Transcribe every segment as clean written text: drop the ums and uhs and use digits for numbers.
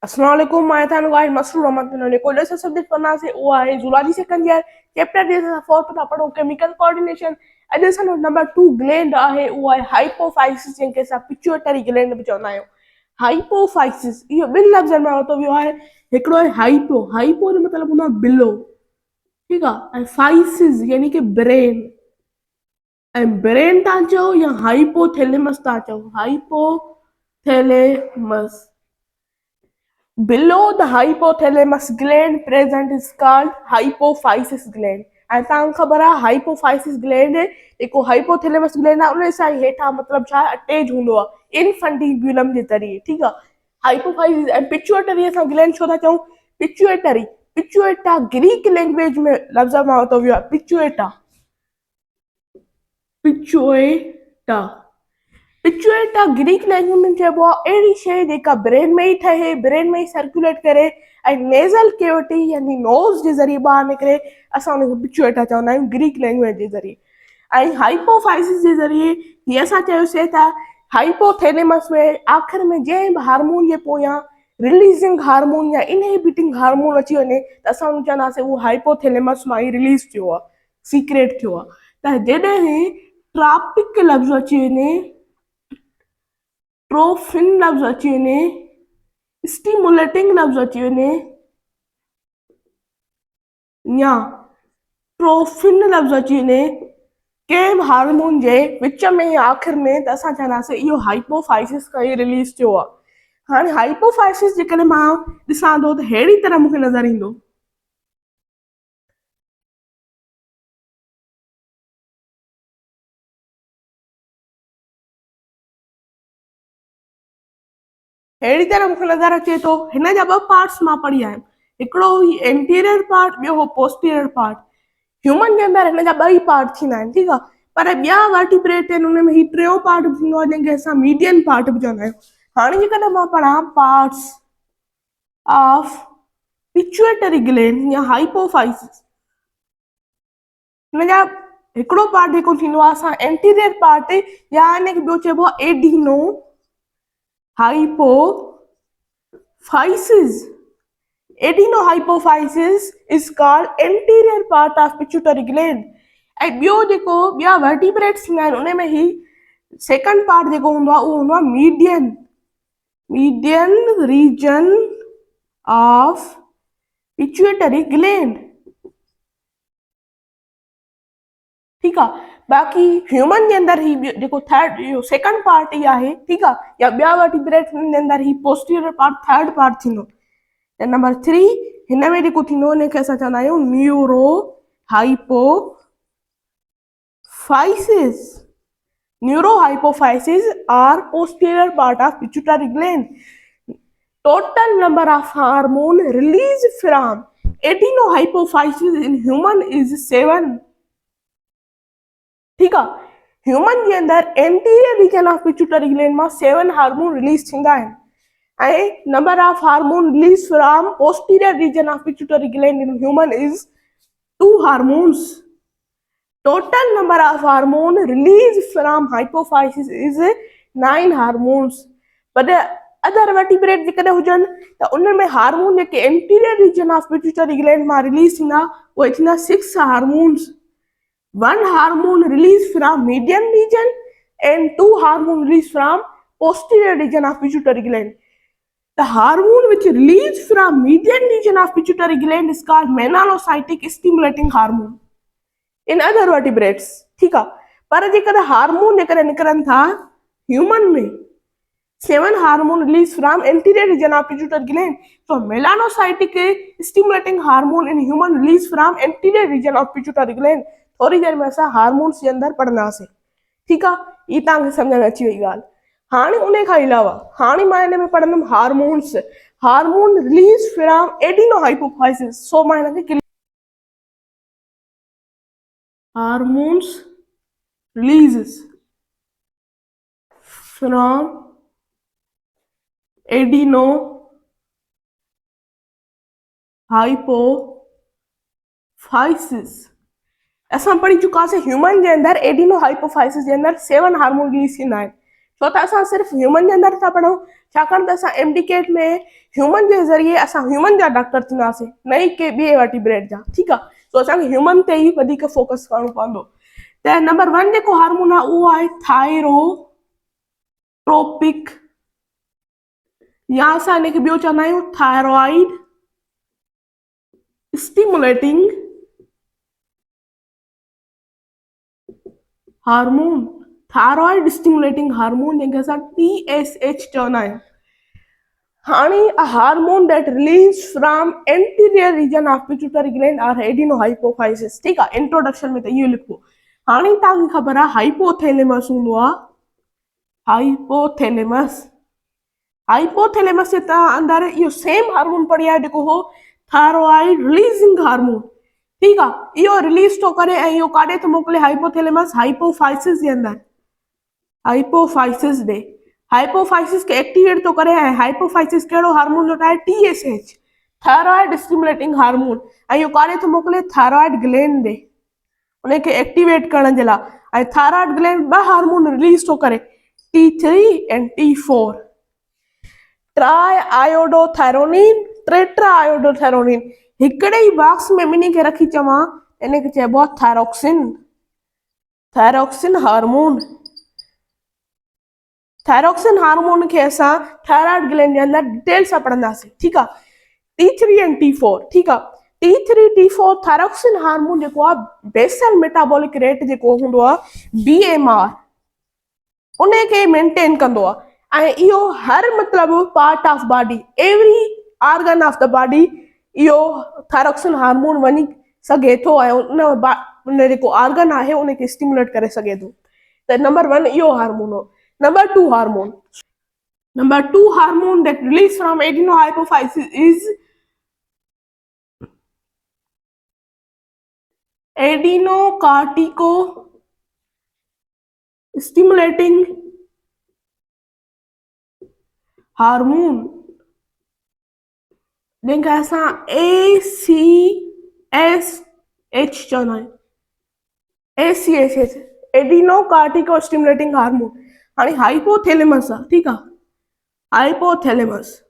अस्सलाम वालेकुम my than guide Masroor रहमत ने कॉलेज से सब्जेक्ट पढ़ना से वो है zoology second year chapter J 4 पता पढ़ो chemical coordination addition number 2 gland है वो है हाइपोफाइसिस जिनके साथ पिट्यूटरी ग्लैंड भी चवंदा आहियूं हाइपोफाइसिस इहो ॿिनि लफ़्ज़नि में तो वियो आहे हिकिड़ो आहे हाइपो जो मतलब हूंदो आहे बिलो ठीक है ऐं फाइसिस यानी कि ब्रेन ऐं ब्रेन था चओ या हाइपोथैलेमस था चओ hypothalamus Below the hypothalamus gland present is called hypophysis gland. ऐं तव्हांखे ख़बर आहे हाइपोफाइसिस ग्लैंड जेको हाइपोथैलेमस ग्लैंड आहे उन सां हेठां मतिलबु छा अटैच हूंदो आहे इनफंटिब्यूलम जे ज़रिए ठीकु आहे हाइपोफाइसिस ऐं पिट्यूटरी असां ग्लैंड छो था चऊं पिट्यूटरी पिट्यूटा ग्रीक लैंग्वेज में लफ़्ज़ मां वरितो वियो आहे पिट्यूटा पिट्यूटा पिट्यूटा ग्रीक लैंग्वेज में चइबो आहे अहिड़ी शइ जेका ब्रेन में ई ठहे ब्रेन में ई सर्कुलेट करे ऐं नेज़ल कैविटी यानी नोज़ जे ज़रिए ॿाहिरि निकिरे असां उनखे पिट्यूटा चवंदा आहियूं ग्रीक लैंग्वेज जे ज़रिए ऐं हाइपोफाइसिस जे ज़रिए जीअं असां चयोसीं त हाइपोथैलेमस में आख़िर में जंहिं बि हार्मोन जे पोयां रिलीज़िंग हार्मोन या इनहिबिटिंग हार्मोन अची वञे त असां चवंदासीं उहो हाइपोथैलेमस मां ई रिलीज़ थियो आहे सीक्रेट थियो आहे त जॾहिं ट्रॉपिक लफ़्ज़ अची वञे ट्रोफिन लफ़्ज़ अची वञे स्टिमुलेटिंग लफ़्ज़ अची वञे या ट्रोफिन लफ़्ज़ अची वञे कंहिं बि हार्मोन जे विच में आख़िर में त असां चवंदासीं इहो हाइपोफाइसिस खां ई रिलीज़ थियो आहे हाणे हाइपोफाइसिस जेकॾहिं मां ॾिसां थो त अहिड़ी तरह मूंखे नज़र ईंदो अहिड़ी तरह मूंखे नज़र अचे थो हिन जा ॿ पार्ट्स मां पढ़ी आहियां हिकिड़ो एंटीरियर पार्ट ॿियो हो पोस्टीरियर पार्ट ह्यूमन जे अंदरि हिन जा ॿई पार्ट थींदा आहिनि ठीकु आहे पर ॿिया वर्टिब्रेट आहिनि हुन में ही टियों पार्ट बि थींदो आहे जंहिंखे असां मीडियन पार्ट बि चवंदा आहियूं हाणे जेकॾहिं मां पढ़ां पार्ट्स ऑफ पिट्यूटरी ग्लैंड या हाइपोफाइसिस हिन जा हिकिड़ो पार्ट जेको थींदो आहे असां एंटीरियर पार्ट या हिनखे ॿियो चइबो आहे adeno hypophysis. Adenohypophysis is called anterior part of pituitary gland. ऐं ॿियो जेको ॿिया वर्टिब्रेट्स थींदा आहिनि उन में ही सेकंड पार्ट जेको हूंदो आहे उहो हूंदो आहे median region of pituitary gland ठीकु आहे बाक़ी ह्यूमन जे अंदरि ही जेको थर्ड इहो सेकंड पार्ट ई आहे ठीकु आहे या ॿिया वर्टिब्रेट जे अंदरि ही पोस्टीरियर पार्ट थर्ड पार्ट थींदो ऐं नंबर 3 हिन में जेको थींदो हुनखे असां चवंदा आहियूं neuro hypophysis are posterior part of pituitary gland total number of hormone release from adenohypophysis in human is 7 ठीकु आहे ह्यूमन जे अंदरि anterior region of pituitary gland मां 7 हार्मोन रिलीज थींदा आहिनि ऐं number of hormone release from posterior region of pituitary gland in human is 2 hormones total number of hormone release from hypophysis is 9 hormones पर other vertebrate जेकॾहिं हुजनि त उन में hormone JK anterior region of pituitary gland मां release थींदा उहे थींदा 6 hormones 1 hormone released from median region and 2 hormone released from posterior region of pituitary gland. The hormone which released from median region of pituitary gland is called melanocytic stimulating hormone. In other vertebrates, ठीक है पर जेकॾहिं hormone जेकॾहिं निकिरनि था human में 7 hormone released from anterior region of pituitary gland. So melanocytic stimulating hormone in human released from anterior region of pituitary gland. थोड़ी देर में असां हार्मोन्स जे अंदरि पढ़ंदासीं ठीकु आहे ई तव्हांखे सम्झ में अची वई ॻाल्हि हाणे उन खां अलावा हाणे मां हिन में पढ़ंदमि हार्मोन रिलीज फ्रॉम एडिनोहाइपोफाइसिस सो मां हिनखे हार्मोन्स रिलीज़ फ्रॉम एडिनोहाइपोफाइसिस असां पढ़ी चुकासीं ह्यूमन जे अंदरि एडिनोहाइपोफाइसिस जे अंदरि 7 हार्मोन रिलीज थींदा आहिनि छो त असां सिर्फ़ु ह्यूमन जे अंदरि था पढ़ूं छाकाणि त असां एमडीकेट में ह्यूमन जे ज़रिए असां ह्यूमन जा डॉक्टर थींदासीं, न ई के ॿिए वर्टिब्रेट जा। ठीकु आहे, सो असांखे ह्यूमन ते ई वधीक फोकस करणो पवंदो। त नंबर 1 जेको हार्मोन आहे उहो आहे थायरोट्रोपिक, या असां हिनखे ॿियो चवंदा आहियूं thyroid stimulating hormone. Thyroid stimulating hormone जंहिंखे असां TSH चवंदा आहियूं। हाणे a hormone that released from anterior region of pituitary gland or adenohypophysis। ठीकु आहे, इंट्रोडक्शन में त इहो लिखो। हाणे तव्हांखे ख़बर आहे हाइपोथैलेमस हूंदो आहे, हाइपोथैलेमस। हाइपोथैलेमस जे अंदरि इहो सेम हार्मोन पढ़ी आहे जेको हो थायरॉइड रिलीजिंग हार्मोन। ठीकु आहे, इहो रिलीज थो करे ऐं इहो काॾे थो मोकिले हाइपोथैलेमस हाइपोफाइसिस जे अंदरि, हाइपोफाइसिस ॾे। हाइपोफाइसिस खे एक्टिवेट थो करे ऐं हाइपोफाइसिस कहिड़ो हार्मोन जो ठाहे TSH, थायरॉइड स्टिमुलेटिंग हार्मोन। ऐं इहो काॾे थो मोकिले थायरॉइड ग्लैंड ॾे, उनखे एक्टिवेट करण जे लाइ। ऐं थायरॉइड ग्लैंड 2 हार्मोन रिलीज थो करे, T3 ऐं T4, try iodothyronine, tetra iodothyronine. हिकिड़े ई बॉक्स में ॿिन्ही खे रखी चवां, इनखे चइबो आहे thyroxine, thyroxine hormone. Thyroxine hormone खे असां थायरॉइड ग्लैंड जे अंदरि डिटेल सां पढ़ंदासीं। ठीकु आहे, T3 ऐं T4। ठीकु आहे, T3 T4 थायरोक्सिन हार्मोन जेको आहे बेसल मेटाबॉलिक रेट जेको हूंदो आहे BMR, उनखे मेंटेन कंदो आहे। ऐं इहो हर मतिलबु part of body, every organ of the body इहो थायरोक्सिन हार्मोन वञी सघे थो ऐं उन जेको ऑर्गन आहे उनखे स्टिमुलेट करे सघे थो। त नंबर 1 इहो हार्मोन हो। Number 2 hormone, number 2 hormone that released from adenohypophysis is adenocortico stimulating hormone, जंहिंखे असां ACSH चवंदा आहियूं, ACSH, एडिनोकार्टिको स्टिमुलेटिंग हार्मोन। हाणे हाइपोथैलेमस आहे, ठीकु आहे, हाइपोथैलेमस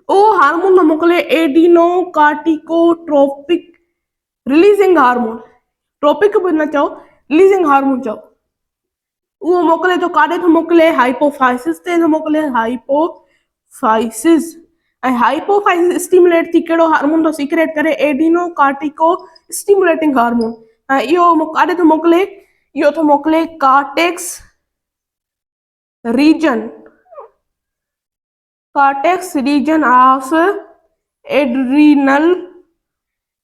उहो हार्मोन मोकिले एडिनोकार्टिकोट्रोपिक रिलीजिंग हार्मोन, ट्रोपिक बि न चओ, रिलीजिंग हार्मोन चओ। उहो मोकिले थो काॾे थो मोकिले हाइपोफाइसिस ते थो मोकिले, हाइपोफाइसिस। ऐं हाइपोफाइसिस स्टिमुलेट थी कहिड़ो हार्मोन थो सीक्रेट करे, एडिनोकार्टिको स्टिमुलेटिंग हार्मोन। ऐं इहो काॾे थो मोकिले, इहो थो मोकिले cortex region, cortex region of adrenal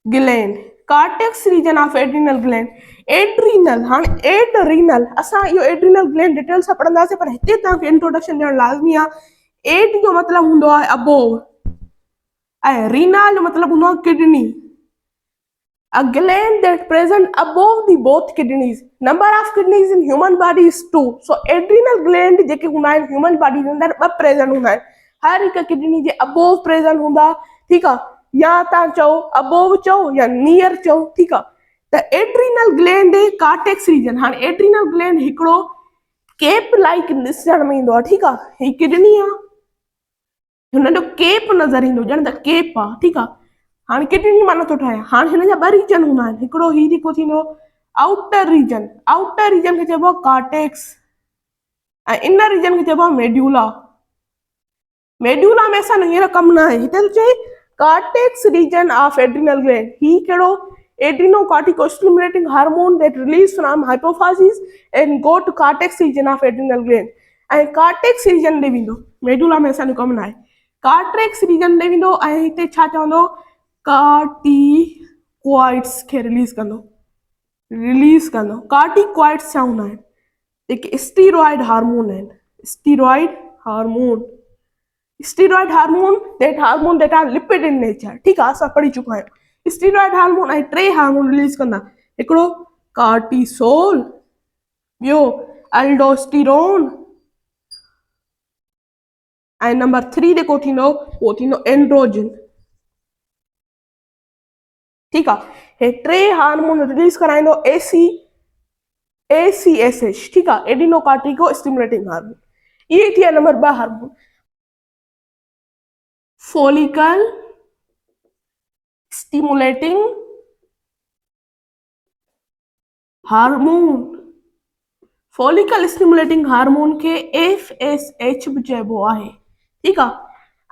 gland, cortex region of adrenal gland. Adrenal, हाणे एड्रीनल असां इहो एड्रीनल ग्लैंड डिटेल सां पढ़ंदासीं, पर हिते तव्हांखे इंट्रोडक्शन ॾियणु लाज़मी आहे। एड जो मतिलबु हूंदो आहे अबोव, ऐं रीनल जो मतिलबु हूंदो आहे kidney. A gland that present above the both kidneys. Number of kidneys in human body is 2. So adrenal gland जेके हूंदा आहिनि ह्यूमन बॉडी जे अंदरि 2 प्रेजेंट हूंदा आहिनि, हर हिकु किडनी जे अबोव प्रेजेंट हूंदा। ठीकु आहे, या तव्हां चओ अबोव चओ या नियर चओ। ठीकु आहे, त एड्रीनल ग्लैंड कार्टेक्स रीजन। हाणे एड्रीनल ग्लैंड हिकिड़ो केप लाइक ॾिसण में ईंदो आहे। ठीकु आहे, ही किडनी आहे, हुन जो केप नज़र ईंदो, ॼण त केप आहे। ठीकु आहे, हाणे किडनी मां नथो ठाहियां। हाणे हिन जा 2 रीजन हूंदा आहिनि, हिकिड़ो ही जेको थींदो आउटर रीजन, आउटर रीजन खे चइबो आहे कार्टेक्स, ऐं इनर रीजन खे चइबो आहे मेड्यूला। मेड्यूला में असां हींअर कमु न आहे, हिते थो चए cortex region of adrenal gland. ही कहिड़ो adrenocortico stimulating hormone that release from hypophysis and go to cortex region of adrenal gland. ऐं कार्टेक्स रीजन ॾे वेंदो, मेड्यूला में असांजो कमु न आहे। कार्टेक्स रीजन ॾे वेंदो ऐं हिते छा चवंदो, कार्टिकॉइड्स खे रिलीज कंदो, रिलीज कंदो। कार्टिकॉइड्स छा हूंदा आहिनि, जेके स्टीरॉइड हार्मोन आहिनि, steroid hormone, steroid hormone that are lipid in nature. ठीकु आहे, असां पढ़ी चुका आहियूं। स्टीरॉइड हार्मोन ऐं 3 हार्मोन रिलीज कंदा, हिकिड़ो कार्टिसोल, ॿियो एल्डोस्टेरोन, ऐं नंबर 3 जेको थींदो उहो थींदो एंड्रोजन। ठीकु आहे, हे 3 हार्मोन रिलीज कराईंदो ACSH। ठीकु आहे, एडिनोकार्टिको स्टिमुलेटिंग हार्मोन। ये थी number 2 hormone. Follicle stimulating hormone, follicle stimulating hormone के FSH बि चइबो आहे। ठीक आहे।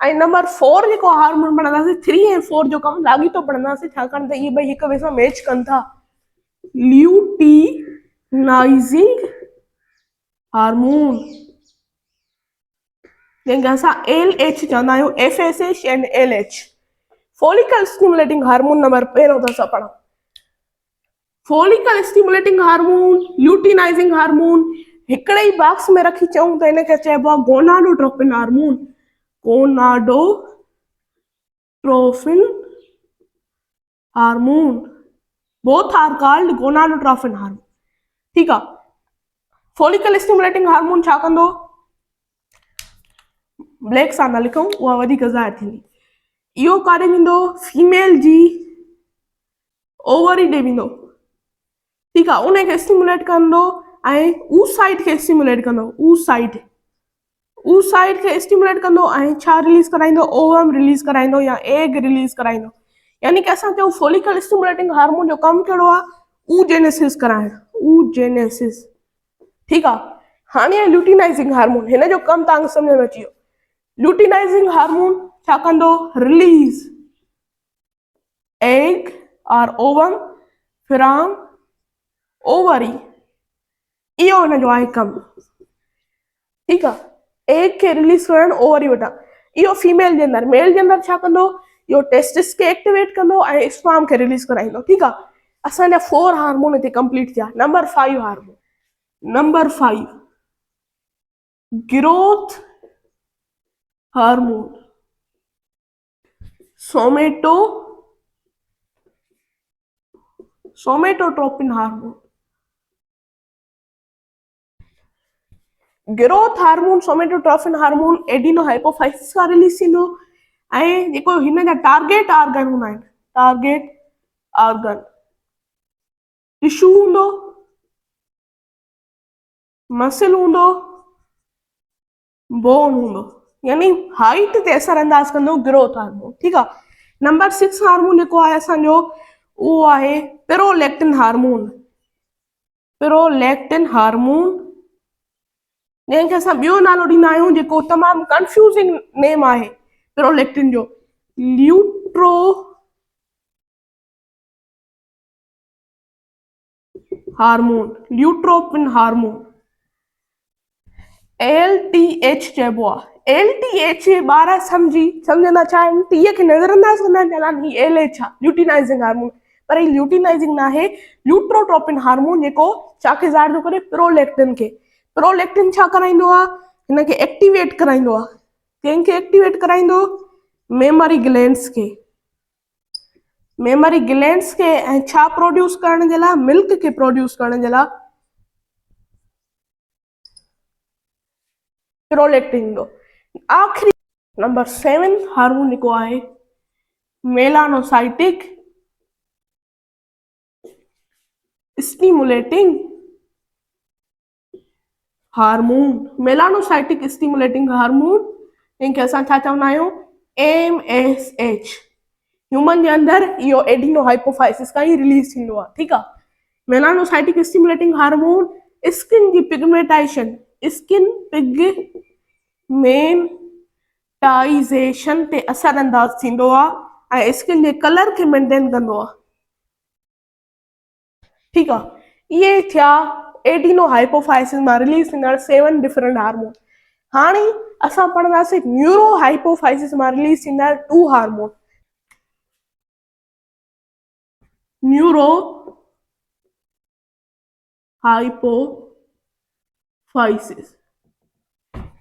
ऐं नंबर 4 जेको हार्मोन पढ़ंदासीं 3 ऐं 4 जो कमु लाॻीतो पढ़ंदासीं, छाकाणि त इहे ॿई हिक ॿिए सां मैच कनि था। ल्यूटिनाइज़िंग हार्मोन, जंहिंखे असां LH चवंदा आहियूं, FSH and LH। Follicle stimulating hormone number पहिरियों त असां पढ़ूं। Follicle stimulating hormone, luteinizing hormone हिकिड़े ई बॉक्स में रखी चऊं त हिनखे चइबो आहे gonadotropin hormone. Gonadotropin hormone, both are called gonadotropin hormone. ठीक आहे। फॉलिकल स्टिमुलेटिंग हार्मोन छा कंदो, ब्लैक सां न लिखूं, उहा वधीक ज़ाहिर थींदी। इहो काॾे वेंदो, फीमेल जी ओवरी ॾे वेंदो। ठीक आहे। उनखे स्टिमुलेट कंदो ऐं oocyte खे स्टिमुलेट कंदो। oocyte खे स्टिमुलेट कंदो ऐं छा रिलीज कराईंदो, ओवम रिलीज कराईंदो या एग रिलीज कराईंदो। यानी कि असां चऊं फॉलिकल स्टिमुलेटिंग हार्मोन जो कमु कहिड़ो आहे, oogenesis कराइणु, oogenesis। ठीक आहे। हाणे ल्यूटिनाइजिंग हार्मोन, हिन जो कमु तव्हांखे सम्झ में अची वियो। ल्यूटिनाइजिंग हार्मोन छा कंदो, रिलीज एग और ओवम फ्रॉम ओवरी, इहो हिनजो आहे कमु। ठीक आहे। एग खे रिलीज करणु ओवरी वटां, इहो फीमेल जे अंदरि। मेल जे अंदरि छा कंदो, इहो टेस्टिस खे एक्टिवेट कंदो ऐं स्पर्म खे रिलीज कराईंदो। ठीक आहे। असांजा 4 हार्मोन हिते कंप्लीट थिया। Number 5 hormone, number 5 growth hormone, somatotropin hormone. Growth hormone somatotropin hormone adeno hypophysis खां रिलीज थींदो ऐं जेको हिन जा टारगेट ऑर्गन हूंदा आहिनि, टारगेट ऑर्गन टिशू हूंदो, मसल हूंदो, बोन हूंदो, यानी हाइट ते असर अंदाज कंदो ग्रोथ हार्मोन। ठीक आहे। नंबर 6 हार्मोन जेको आहे असांजो, उहो आहे प्रोलैक्टिन हार्मोन। प्रोलैक्टिन हार्मोन, जंहिंखे असां ॿियो नालो ॾींदा आहियूं जेको तमामु कंफ्यूज़िंग नेम आहे प्रोलैक्टिन जो, ल्यूट्रो हार्मोन, ल्यूट्रोपिन हार्मोन। LTH चइबो आहे। LTH ॿार सम्झंदा छा आहिनि, टीह खे नज़रअंदाज कंदा आहिनि, चवंदा आहिनि LH आहे, ल्यूटिनाइजिंग हार्मोन। पर ही ल्यूटिनाइजिंग न आहे, ल्यूट्रोट्रोपिन हार्मोन जेको छाखे ज़ाहिर थो करे, प्रोलैक्टिन खे। प्रोलैक्टिन छा कराईंदो आहे, हिनखे एक्टिवेट कराईंदो आहे। कंहिंखे एक्टिवेट कराईंदो, मेमरी ग्लैंड्स खे। मेमरी ग्लैंड्स खे ऐं छा प्रोड्यूस करण जे लाइ, मिल्क खे प्रोड्यूस करण जे लाइ प्रोलैक्टिन ईंदो। आखिरी नंबर 7 हार्मोन जेको आहे melanocytic stimulating hormone. Melanocytic stimulating hormone, जंहिंखे असां छा चवंदा आहियूं, MSH। ह्यूमन जे अंदरि इहो एडिनो हाइपोफाइसिस खां ई रिलीज थींदो आहे। ठीक आहे। मेलानोसाइटिक स्टिमुलेटिंग हार्मोन स्किन जी पिगमेंटाइजेशन, स्किन पिगमेंटाइजेशन ते असर अंदाज थींदो आहे ऐं स्किन जे कलर खे मेंटेन कंदो आहे। ठीक आहे। इहे थिया एडिनो हाइपोफाइसिस मां रिलीज थींदड़ 7 डिफरेंट हार्मोन। हाणे असां पढ़ंदासीं न्यूरो हाइपोफाइसिस मां रिलीज थींदड़ 2 hormone. Neuro hypophysis,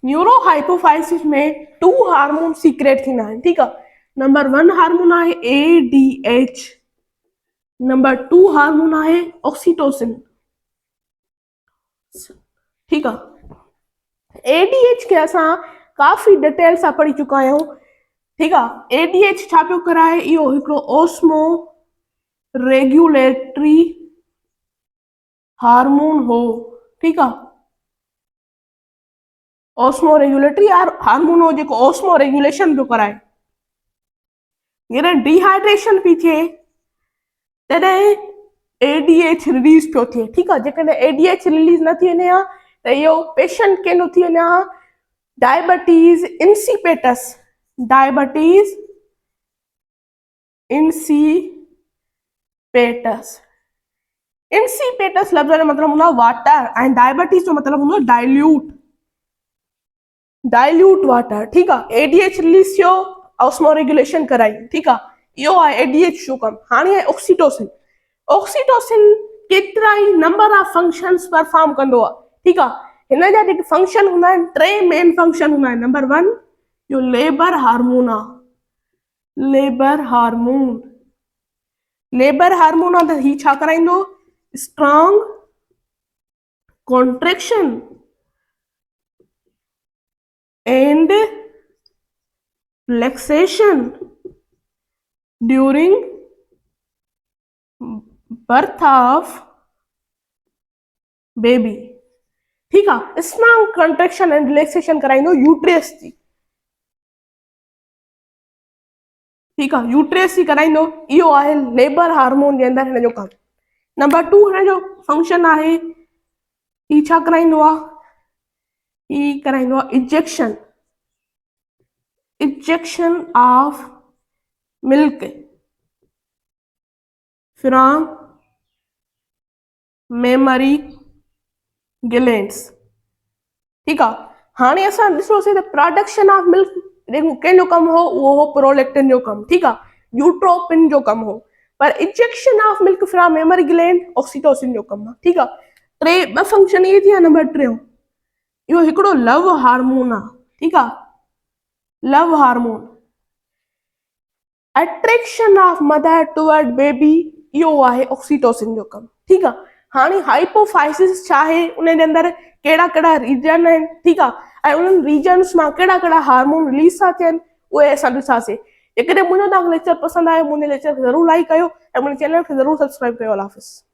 neuro hypophysis में 2 हार्मोन सीक्रेट थींदा आहिनि। ठीक आहे। नंबर 1 हार्मोन आहे ADH, नंबर 2 हार्मोन आहे ऑक्सीटोसिन। ठीक आहे। ADH खे असां काफ़ी डिटेल सां पढ़ी चुका आहियूं। ठीक आहे। ADH छा पियो कराए, इहो हिकिड़ो ओस्मो रेगुलेटरी हार्मोन हो। ठीक आहे। ऑस्मो रेगुलेटरी हार्मोन हो जेको ऑस्मो रेगुलेशन पियो कराए। जॾहिं डिहाइड्रेशन पई थिए तॾहिं ADH रिलीज़ पियो थिए। ठीकु आहे, जेकॾहिं ADH रिलीज़ न थी वञे हा त इहो पेशेंट कंहिंजो थी वञे हा डायबिटीज़ इंसिपेटस। डायबिटीज़ इंसिपेटस। इंसिपेटस लफ़्ज़ जो मतिलबु हूंदो आहे वाटर ऐं डायबिटीज़ जो मतिलबु हूंदो आहे डाइल्यूट। Dilute water. ठीकु आहे, ADH रिलीज़ थियो, ऑस्मो रेगुलेशन कराई। ठीकु आहे, इहो आहे ADH जो कमु। हाणे आहे ऑक्सीटोसिन। ऑक्सीटोसिन केतिरा ई नंबर ऑफ फंक्शंस परफॉर्म कंदो आहे। ठीकु आहे, हिन जा जेके फंक्शन हूंदा आहिनि, 3 मेन फंक्शन हूंदा आहिनि। नंबर 1 जो लेबर हार्मोन आहे। Labour hormone. लेबर हार्मोन आहे त ही छा कराईंदो? Strong contraction and relaxation during birth of baby. ठीकु आहे, स्ट्रॉन्ग कॉन्ट्रेक्शन एंड रिलैक्सेशन कराईंदो यूट्रस जी। ठीकु आहे, यूट्रस जी कराईंदो। इहो आहे लेबर हार्मोन जे अंदरि हिन जो कमु। नंबर 2 हिन जो फंक्शन आहे, ही छा कराईंदो आहे? ही कराईंदो आहे ejection. Ejection of milk from mammary glands. ठीकु आहे, हाणे असां ॾिसोसीं त प्रोडक्शन ऑफ मिल्क कंहिंजो कमु हो? उहो हो प्रोलैक्टिन जो कमु। ठीकु आहे, यूट्रोपिन जो कमु हो। पर ejection of milk from mammary gland oxytocin जो कमु आहे। ठीकु आहे, 2 फंक्शन इहे थी विया। नंबर 3 इहो हिकिड़ो लव हार्मोन आहे। ठीकु आहे, love hormone. Attraction of mother toward baby, इहो आहे ऑक्सीटोसिन जो कमु। ठीकु आहे, हाणे हाइपोफाइसिस छा आहे, उन जे अंदरि कहिड़ा कहिड़ा रीजन आहिनि। ठीकु आहे, ऐं उन्हनि रीजन्स मां कहिड़ा कहिड़ा हार्मोन रिलीज़ था थियनि, उहे असां ॾिसासीं। जेकॾहिं मुंहिंजो तव्हांखे लेक्चर पसंदि आयो, मुंहिंजे लेक्चर खे ज़रूरु लाइक कयो ऐं मुंहिंजे चैनल खे ज़रूरु सब्सक्राइब कयो। अल्लाह हाफ़िज़।